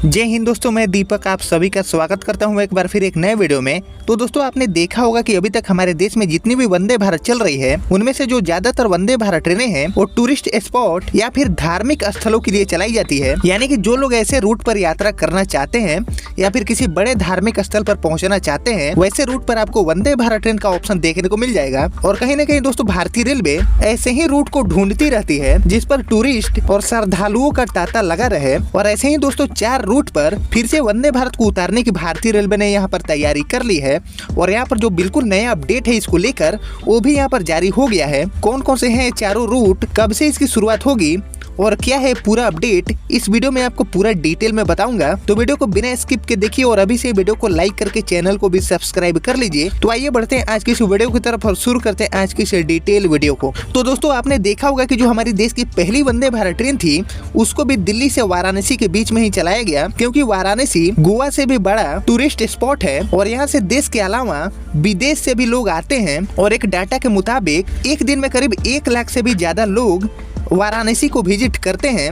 जय हिंद दोस्तों, मैं दीपक आप सभी का स्वागत करता हूं एक बार फिर एक नए वीडियो में। तो दोस्तों आपने देखा होगा कि अभी तक हमारे देश में जितनी भी वंदे भारत चल रही है उनमें से जो ज्यादातर वंदे भारत ट्रेनें हैं वो टूरिस्ट स्पॉट या फिर धार्मिक स्थलों के लिए चलाई जाती है। यानी कि जो लोग ऐसे रूट पर यात्रा करना चाहते हैं या फिर किसी बड़े धार्मिक स्थल पर पहुंचना चाहते हैं वैसे रूट पर आपको वंदे भारत ट्रेन का ऑप्शन देखने को मिल जाएगा। और कहीं न कहीं दोस्तों भारतीय रेलवे ऐसे ही रूट को ढूंढती रहती है जिस पर टूरिस्ट और श्रद्धालुओं का तांता लगा रहे। और ऐसे ही दोस्तों 4 रूट पर फिर से वंदे भारत को उतारने की भारतीय रेलवे ने यहाँ पर तैयारी कर ली है। और यहाँ पर जो बिल्कुल नया अपडेट है इसको लेकर वो भी यहाँ पर जारी हो गया है। कौन कौन से हैं चारों रूट, कब से इसकी शुरुआत होगी और क्या है पूरा अपडेट, इस वीडियो में आपको पूरा डिटेल में बताऊंगा। तो वीडियो को बिना स्किप के देखिए और अभी से वीडियो को लाइक करके चैनल को भी सब्सक्राइब कर लीजिए। तो आइए बढ़ते हैं आज की इस वीडियो की तरफ और शुरू करते हैं आज की इस डिटेल वीडियो को। तो दोस्तों आपने देखा होगा कि जो हमारी देश की पहली वंदे भारत ट्रेन थी उसको भी दिल्ली से वाराणसी के बीच में ही चलाया गया, क्योंकि वाराणसी गोवा से भी बड़ा टूरिस्ट स्पॉट है और यहाँ से देश के अलावा विदेश से भी लोग आते हैं। और एक डाटा के मुताबिक एक दिन में करीब 1 लाख से भी ज्यादा लोग वाराणसी को विजिट करते हैं।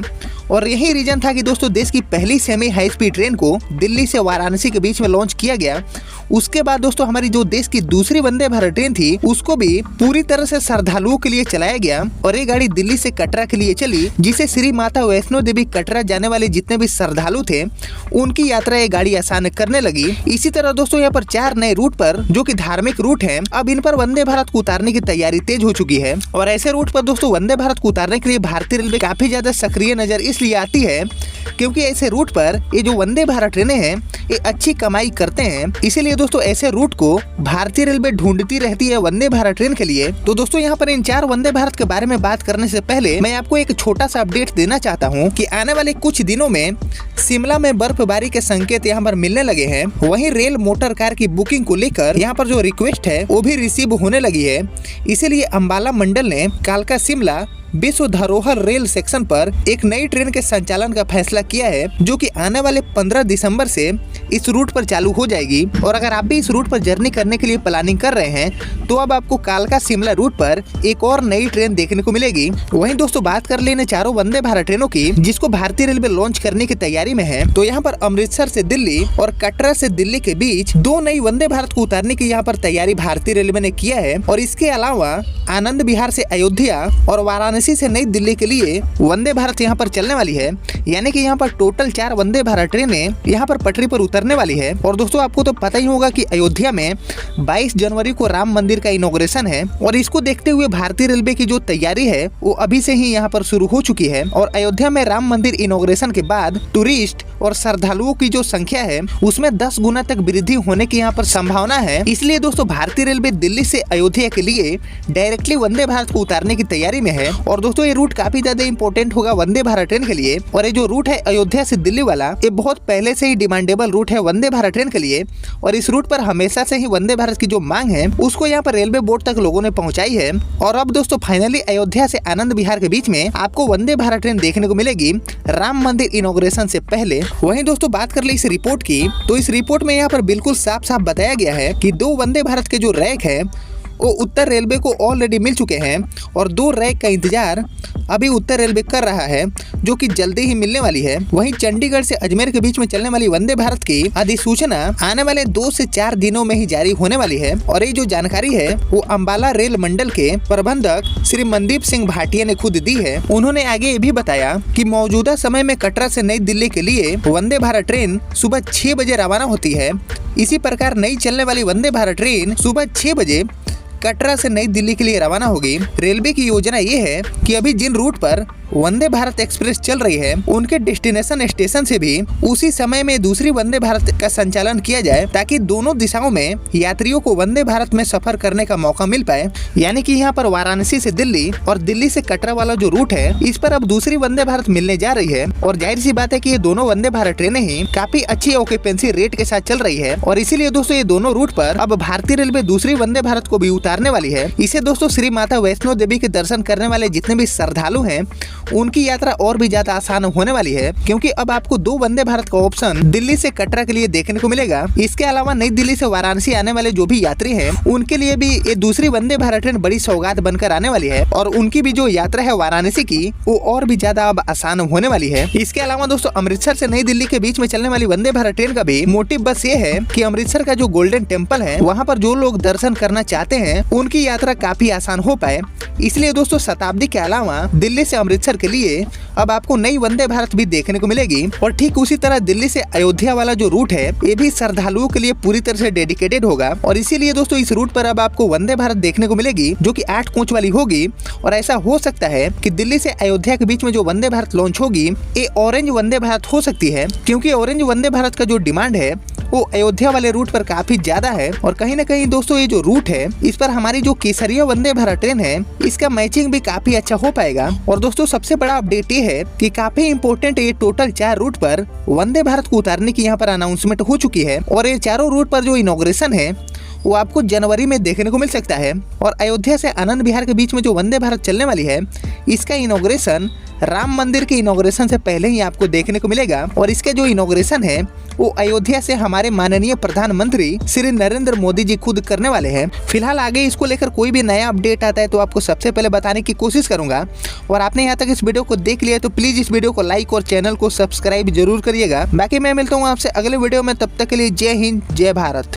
और यही रीजन था कि दोस्तों देश की पहली सेमी हाई स्पीड ट्रेन को दिल्ली से वाराणसी के बीच में लॉन्च किया गया। उसके बाद दोस्तों हमारी जो देश की दूसरी वंदे भारत ट्रेन थी उसको भी पूरी तरह से श्रद्धालुओं के लिए चलाया गया और ये गाड़ी दिल्ली से कटरा के लिए चली, जिसे श्री माता वैष्णो देवी कटरा जाने वाले जितने भी श्रद्धालु थे उनकी यात्रा ये गाड़ी आसान करने लगी। इसी तरह दोस्तों यहाँ पर 4 नए रूट पर जो कि धार्मिक रूट है, अब इन पर वंदे भारत को उतारने की तैयारी तेज हो चुकी है। और ऐसे रूट पर दोस्तों वंदे भारत को उतारने के लिए भारतीय रेलवे काफी ज्यादा सक्रिय नजर इसलिए आती है क्योंकि ऐसे रूट पर ये जो वंदे भारत ट्रेनें हैं ये अच्छी कमाई करते हैं। इसीलिए दोस्तों ऐसे रूट को भारतीय रेलवे ढूंढती रहती है वंदे भारत ट्रेन के लिए। तो दोस्तों यहाँ पर इन 4 वंदे भारत के बारे में बात करने से पहले मैं आपको एक छोटा सा अपडेट देना चाहता हूँ कि आने वाले कुछ दिनों में शिमला में बर्फबारी के संकेत यहाँ पर मिलने लगे हैं। वहीं रेल मोटर कार की बुकिंग को लेकर यहाँ पर जो रिक्वेस्ट है वो भी रिसीव होने लगी है। इसीलिए अंबाला मंडल ने कालका शिमला विश्व धरोहर रेल सेक्शन पर एक नई ट्रेन के संचालन का फैसला किया है, जो कि आने वाले 15 दिसंबर से इस रूट पर चालू हो जाएगी। और अगर आप भी इस रूट पर जर्नी करने के लिए प्लानिंग कर रहे हैं तो अब आपको कालका शिमला रूट पर एक और नई ट्रेन देखने को मिलेगी। वहीं दोस्तों बात कर लेने चारों वंदे भारत ट्रेनों की जिसको भारतीय रेलवे लॉन्च करने की तैयारी में है, तो यहाँ पर अमृतसर से दिल्ली और कटरा से दिल्ली के बीच 2 नई वंदे भारत को उतारने की यहाँ पर तैयारी भारतीय रेलवे ने किया है। और इसके अलावा आनंद विहार से अयोध्या और वाराणसी से नई दिल्ली के लिए वंदे भारत यहाँ पर चलने वाली है। यानी कि यहाँ पर टोटल 4 वंदे भारत ट्रेनें यहाँ पर पटरी पर उतरने वाली है। और दोस्तों आपको तो पता ही होगा कि अयोध्या में 22 जनवरी को राम मंदिर का इनॉग्रेशन है और इसको देखते हुए भारतीय रेलवे की जो तैयारी है वो अभी से ही यहाँ पर शुरू हो चुकी है। और अयोध्या में राम मंदिर इनॉग्रेशन के बाद टूरिस्ट और श्रद्धालुओं की जो संख्या है उसमें 10 गुना तक वृद्धि होने की यहाँ पर संभावना है। इसलिए दोस्तों भारतीय रेलवे दिल्ली से अयोध्या के लिए डायरेक्टली वंदे भारत को उतारने की तैयारी में है। और दोस्तों ये रूट काफी ज्यादा इंपॉर्टेंट होगा वंदे भारत ट्रेन के लिए। और ये जो रूट है अयोध्या से दिल्ली वाला ये बहुत पहले से ही डिमांडेबल रूट है वंदे भारत ट्रेन के लिए। और इस रूट पर हमेशा से ही वंदे भारत की जो मांग है उसको यहाँ पर रेलवे बोर्ड तक लोगों ने पहुंचाई है। और अब दोस्तों फाइनली अयोध्या से आनंद विहार के बीच में आपको वंदे भारत ट्रेन देखने को मिलेगी राम मंदिर इनॉग्रेशन से पहले। वहीं दोस्तों बात कर ले इस रिपोर्ट की, तो इस रिपोर्ट में यहाँ पर बिल्कुल साफ साफ बताया गया है कि 2 वंदे भारत के जो रैक है वो उत्तर रेलवे को ऑलरेडी मिल चुके हैं और 2 रैक का इंतजार अभी उत्तर रेलवे कर रहा है जो कि जल्दी ही मिलने वाली है। वहीं चंडीगढ़ से अजमेर के बीच में चलने वाली वंदे भारत की अधिसूचना आने वाले 2 से 4 दिनों में ही जारी होने वाली है। और ये जो जानकारी है वो अंबाला रेल मंडल के प्रबंधक श्री मनदीप सिंह भाटिया ने खुद दी है। उन्होंने आगे ये भी बताया कि मौजूदा समय में कटरा से नई दिल्ली के लिए वंदे भारत ट्रेन सुबह 6 बजे रवाना होती है। इसी प्रकार नई चलने वाली वंदे भारत ट्रेन सुबह 6 बजे कटरा से नई दिल्ली के लिए रवाना होगी। रेलवे की योजना ये है कि अभी जिन रूट पर वंदे भारत एक्सप्रेस चल रही है उनके डेस्टिनेशन स्टेशन से भी उसी समय में दूसरी वंदे भारत का संचालन किया जाए, ताकि दोनों दिशाओं में यात्रियों को वंदे भारत में सफर करने का मौका मिल पाए। यानी कि यहाँ पर वाराणसी से दिल्ली और दिल्ली से कटरा वाला जो रूट है इस पर अब दूसरी वंदे भारत मिलने जा रही है। और जाहिर सी बात है कि ये दोनों वंदे भारत ट्रेनें ही काफी अच्छी ऑक्यूपेंसी रेट के साथ चल रही है। और इसीलिए दोस्तों ये दोनों रूट पर अब भारतीय रेलवे दूसरी वंदे भारत को भी उतारने वाली है। इसे दोस्तों श्री माता वैष्णो देवी के दर्शन करने वाले जितने भी श्रद्धालु हैं उनकी यात्रा और भी ज्यादा आसान होने वाली है, क्योंकि अब आपको 2 वंदे भारत का ऑप्शन दिल्ली से कटरा के लिए देखने को मिलेगा। इसके अलावा नई दिल्ली से वाराणसी आने वाले जो भी यात्री हैं, उनके लिए भी ये दूसरी वंदे भारत ट्रेन बड़ी सौगात बनकर आने वाली है और उनकी भी जो यात्रा है वाराणसी की, वो और भी ज्यादा अब आसान होने वाली है। इसके अलावा दोस्तों अमृतसर से नई दिल्ली के बीच में चलने वाली वंदे भारत ट्रेन का भी मोटिव बस ये है कि अमृतसर का जो गोल्डन टेम्पल है, वहाँ पर जो लोग दर्शन करना चाहते हैं उनकी यात्रा काफी आसान हो पाए। इसलिए दोस्तों शताब्दी के अलावा दिल्ली से अमृतसर के लिए अब आपको नई वंदे भारत भी देखने को मिलेगी। और ठीक उसी तरह दिल्ली से अयोध्या वाला जो रूट है, ये भी श्रद्धालुओं के लिए पूरी तरह से डेडिकेटेड होगा और इसीलिए दोस्तों इस रूट पर अब आपको वंदे भारत देखने को मिलेगी, जो कि 8 कोच वाली होगी। और ऐसा हो सकता है कि दिल्ली से अयोध्या के बीच में जो वंदे भारत लॉन्च होगी, ये ऑरेंज वंदे भारत हो सकती है, क्योंकि ऑरेंज वंदे भारत का जो डिमांड है वो अयोध्या वाले रूट पर काफी ज्यादा है। और कहीं ना कहीं दोस्तों ये जो रूट है, इस पर हमारी जो केसरिया वंदे भारत ट्रेन है, इसका मैचिंग भी काफी अच्छा हो पाएगा। और दोस्तों सबसे बड़ा अपडेट ये है कि काफी इंपोर्टेंट ये टोटल 4 रूट पर वंदे भारत को उतारने की यहाँ पर अनाउंसमेंट हो चुकी है और ये चारों रूट पर जो इनॉग्रेशन है वो आपको जनवरी में देखने को मिल सकता है। और अयोध्या से आनंद विहार के बीच में जो वंदे भारत चलने वाली है, इसका इनॉग्रेशन राम मंदिर के इनॉग्रेशन से पहले ही आपको देखने को मिलेगा। और इसके जो इनॉग्रेशन है वो अयोध्या से हमारे माननीय प्रधानमंत्री श्री नरेंद्र मोदी जी खुद करने वाले हैं। फिलहाल आगे इसको लेकर कोई भी नया अपडेट आता है तो आपको सबसे पहले बताने की कोशिश करूंगा। और आपने यहाँ तक इस वीडियो को देख लिया तो प्लीज इस वीडियो को लाइक और चैनल को सब्सक्राइब जरूर करिएगा। बाकी मैं मिलता हूँ आपसे अगले वीडियो में, तब तक के लिए जय हिंद जय भारत।